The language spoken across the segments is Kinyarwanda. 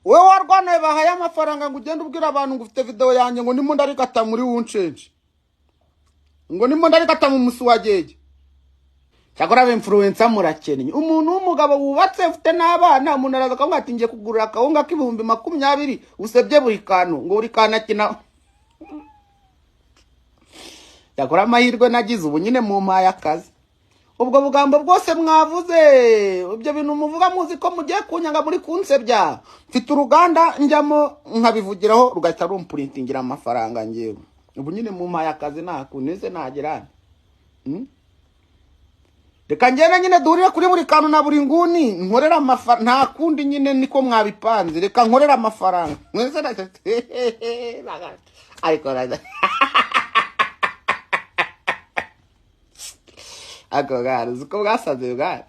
we warwanaye bahaye amafaranga ngo ugende ubwira abantu ngo ufite video yanjye ngo ndimo ndarikata muri Wuncenje ngo ndimo ndarikata mu musi wageje cyakora be influencer murakennye umuntu w'umugabo wubatse ufite n'abana umuntu araza ko ngati ngiye kugurira akawunga k'ibihumbi 20 usebye buri kantu ngo uri kana kina yakora amahirwe nagize ubu nyine mu mpaye akazi ubwo bugambo bwose mwavuze ibyo bintu muvuga muzi ko mugiye kunyanga muri kunsebya mfite uruganda njyamo nkabivugiraho rugahita rumprintingira amafaranga ngewe ubu nyine mu mpaye akazi nakuneze nagerana reka ngene nyine duhurire kuri buri kantu na buri nguni nkorera amafaranga nta kundi nyine niko mwabipanze reka nkorera amafaranga mwese na ariko raza akogara zuko bwasaze bwa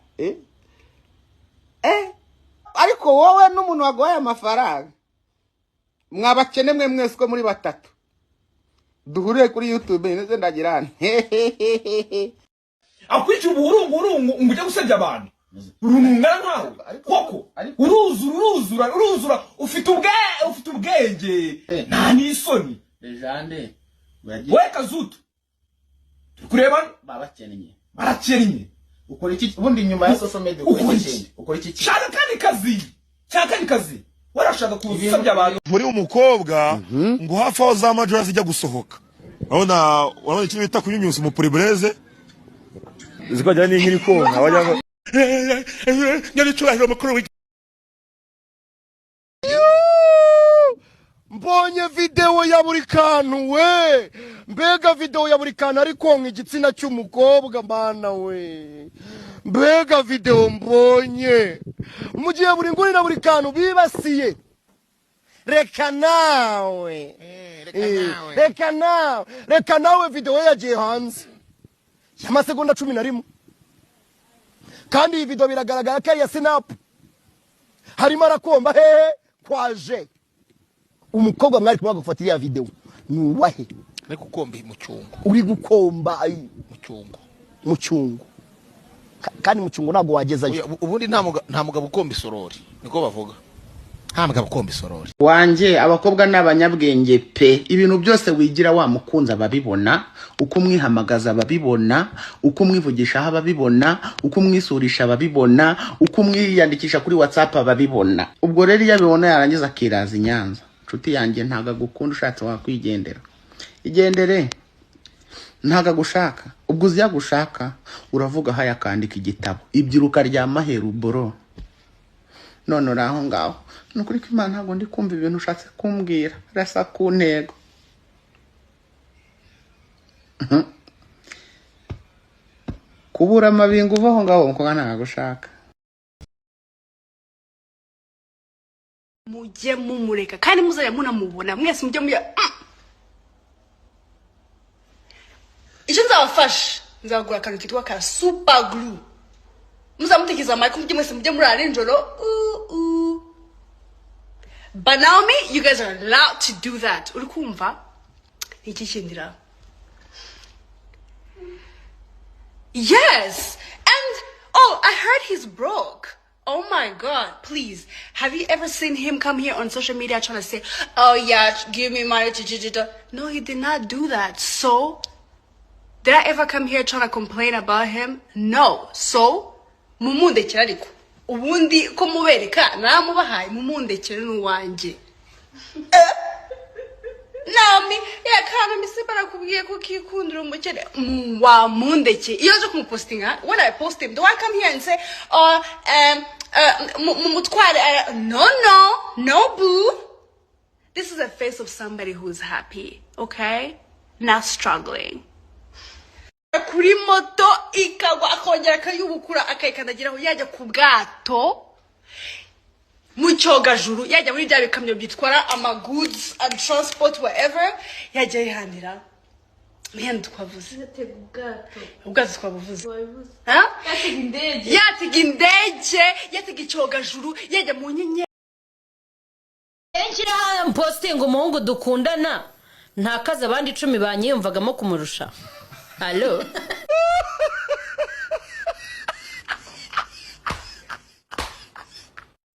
ariko wowe n'umuntu wagoye amafaranga mwabakene mwe mwese ko muri batatu duhurire kuri YouTube neze ndagirana akwica uburungu ngujya gusebya abantu urunungana nkawe koko uruzura ufite ubwenge nta n'isoni Lejande we kazutu kureba babakennye barakennye ukora iki ubundi nyuma ya social media ukora iki shaka kandi kazi warashaka kusebya abantu muri umukobwa ngo hafi aho za majora zijya gusohoka urabona ikintu bita kunyunyusa umupuribreze zikajya n'inkiri konka bajya nyari cyubahiro mukuru mbonye video ya buri kantu we mbega video ya buri kantu ari konka igitsina cy'umukobwa mana we mbega video mbonye mugiye buri nguni na buri kantu bibasiye reka nawe video yagiye hanze y'amasegonda 11 kandi iyi video biragaragara ko ya Snap harimo arakomba hehe kwaje umukobwa mwari kumwe gufatira video nuwahe ariko komba mucyungo uri gukomba mucyungo kandi mucyungo nago wagezayo ubundi nta mugabo ukomba isorori niko bavuga nta mugabo ukomba isorori wanje abakobwa n'abanyabwenge pe ibintu byose wigira wa mukunza babibona uko mwihamagaza babibona uko mwivugisha ababibona uko mwisurisha babibona uko mwiyandikisha kuri WhatsApp babibona ubwo rero yabibona yarangiza akiraza Nyanza nshuti yanjye ntaga gukunda ushatse wakwigendera igendere ntaga gushaka ubwo uziya gushaka uravuga haya kandika igitabo ibyiruka rya maheru boro none raho ngaho nukuri ko Imana ntago ndi kumva ibintu ushatse kumbwira rasa ku ntego kubura amabingo uvaho ngaho umukobwa ntaga gushaka mujye mumureka kandi muzajya munamubona mwese mujye muya icyo nzabafasha nzagura akantu kitwa ka super glue muzamutekiza mic mujye mwese mujye muri arenjoro but Naomi, you guys are allowed to do that uri kumva iki kindira yes and oh I heard he's broke. Oh my God, please. Have you ever seen him come here on social media trying to say, oh yeah, give me money to... No, he did not do that. So, did I ever come here trying to complain about him? No. So, mumundekera ariko. Ubundi ko mubereka naramubahaye mumundekera n'uwanje. Naomi, kana misibara kubwiye ko kikundira umukene wa mundeke iyo zo kumupostinga when I post him do I come here and say mutware no boo, this is a face of somebody who's happy, okay, not struggling. Kuri moto ikagwa akongera akayubukura akayikandagiraho yajya ku bwato mucyogajuru yajya muri bya bikamyo byitwara ama goods and transport wherever yajya yihanira mihanda twavuze ubwato twabuvuze yatega indege yatega icyogajuru yajya mu nyenye enshira posting umuhungu dukundana ntakaza abandi 10 banyiyumvagamo kumurusha allo